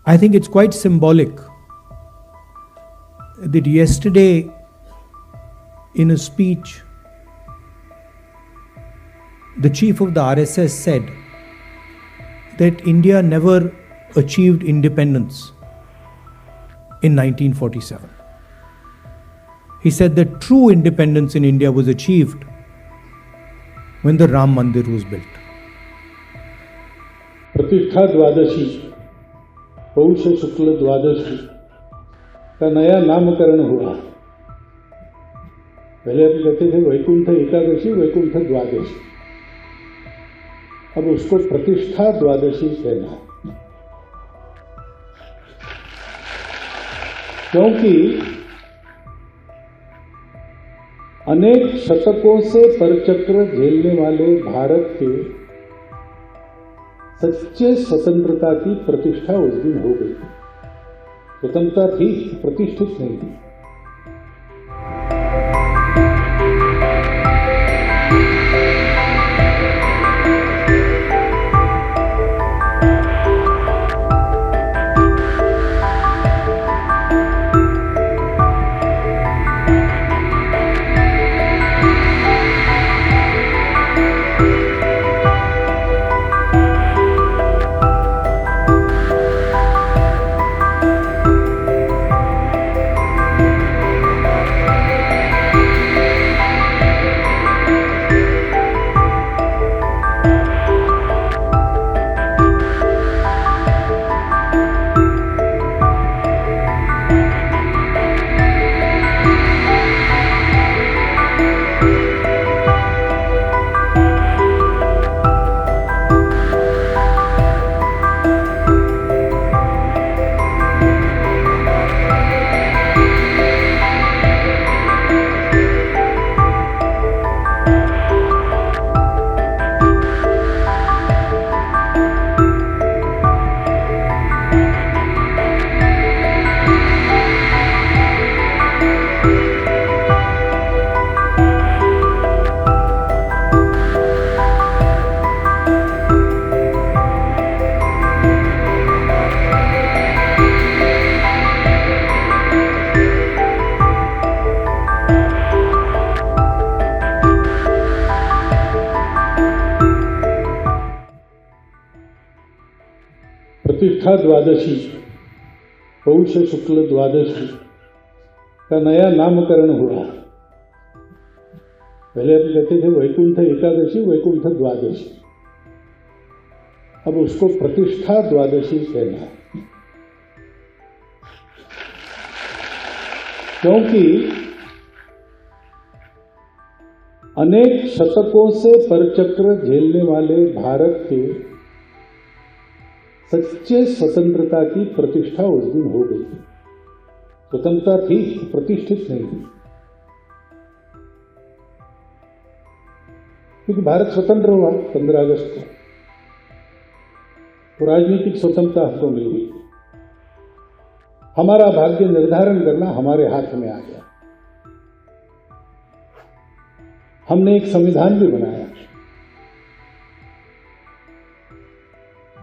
I think it's quite symbolic that yesterday, in a speech, the chief of the RSS said that India never achieved independence in 1947. He said that true independence in India was achieved when the Ram Mandir was built. प्रतिष्ठा द्वादशी, पौष शुक्ल द्वादशी का नया नामकरण हुआ। पहले हम कहते थे वैकुंठ एकादशी, वैकुंठ द्वादशी, अब उसको प्रतिष्ठा द्वादशी कहना, क्योंकि अनेक शतकों से परचक्र झेलने वाले भारत के सच्चे स्वतंत्रता की प्रतिष्ठा उस दिन हो गई। स्वतंत्रता थी, प्रतिष्ठित नहीं थी। प्रतिष्ठा द्वादशी, पौष शुक्ल द्वादशी का नया नामकरण हुआ। पहले हम कहते थे वैकुंठ एकादशी, वैकुंठ द्वादशी, अब उसको प्रतिष्ठा द्वादशी कहना, क्योंकि अनेक शतकों से परचक्र झेलने वाले भारत के सच्चे स्वतंत्रता की प्रतिष्ठा उस दिन हो गई। स्वतंत्रता थी, प्रतिष्ठित नहीं थी, क्योंकि भारत स्वतंत्र हुआ 15 अगस्त को, तो राजनीतिक स्वतंत्रता हमको मिल गई। हमारा भाग्य निर्धारण करना हमारे हाथ में आ गया। हमने एक संविधान भी बनाया,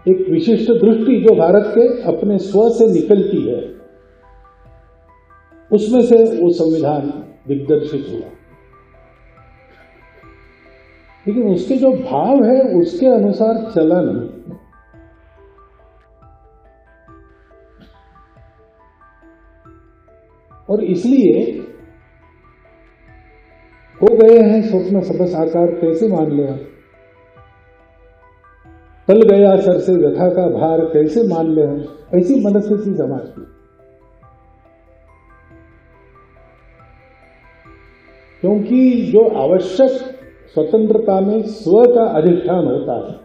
एक विशिष्ट दृष्टि जो भारत के अपने स्व से निकलती है, उसमें से वो संविधान दिग्दर्शित हुआ। लेकिन उसके जो भाव है उसके अनुसार चला नहीं। और इसलिए हो गए हैं स्वप्न सबस साकार, कैसे मान ले, टल गया सर से व्यथा का भार, कैसे मान ले हम, ऐसी मनस्थिति समाज की। क्योंकि जो आवश्यक स्वतंत्रता में स्व का अधिष्ठान होता है,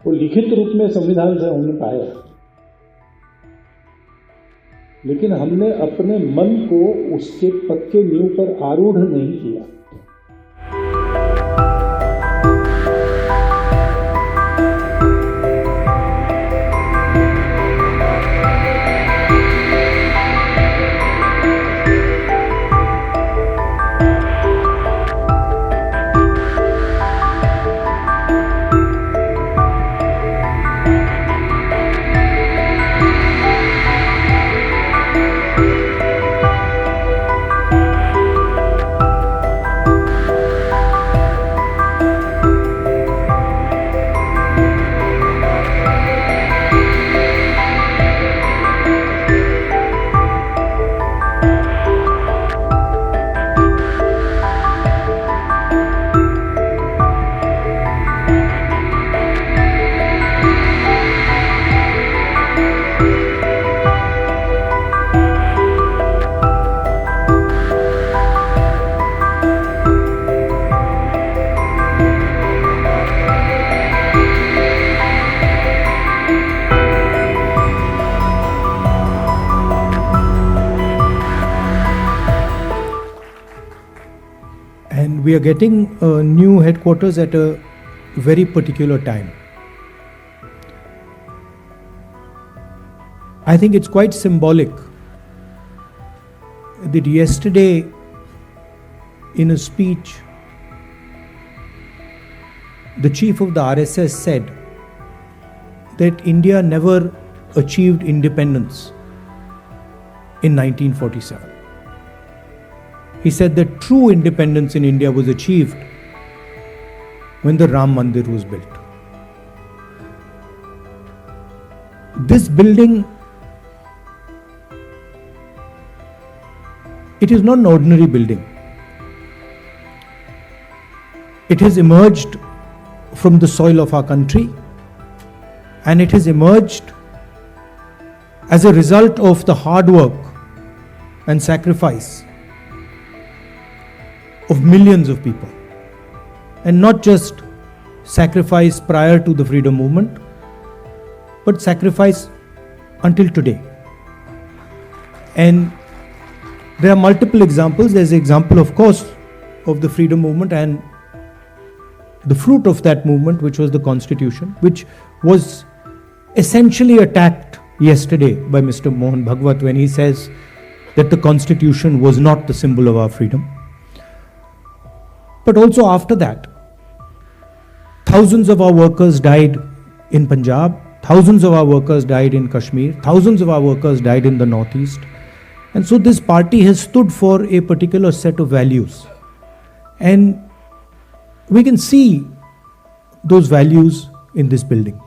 वो लिखित रूप में संविधान से हमने पाया, लेकिन हमने अपने मन को उसके पक्के नींव पर आरूढ़ नहीं किया। we are getting a new headquarters at a very particular time. I think it's quite symbolic that yesterday, in a speech, the chief of the RSS said that India never achieved independence in 1947. He said that true independence in India was achieved when the Ram Mandir was built. This building, it is not an ordinary building. It has emerged from the soil of our country, and it has emerged as a result of the hard work and sacrifice of millions of people, and not just sacrifice prior to the freedom movement, but sacrifice until today. And there are multiple examples. There's an example, of course, of the freedom movement and the fruit of that movement, which was the Constitution, which was essentially attacked yesterday by Mr. Mohan Bhagwat when he says that the Constitution was not the symbol of our freedom. But also after that, thousands of our workers died in Punjab, thousands of our workers died in Kashmir, thousands of our workers died in the Northeast. And so this party has stood for a particular set of values. And we can see those values in this building.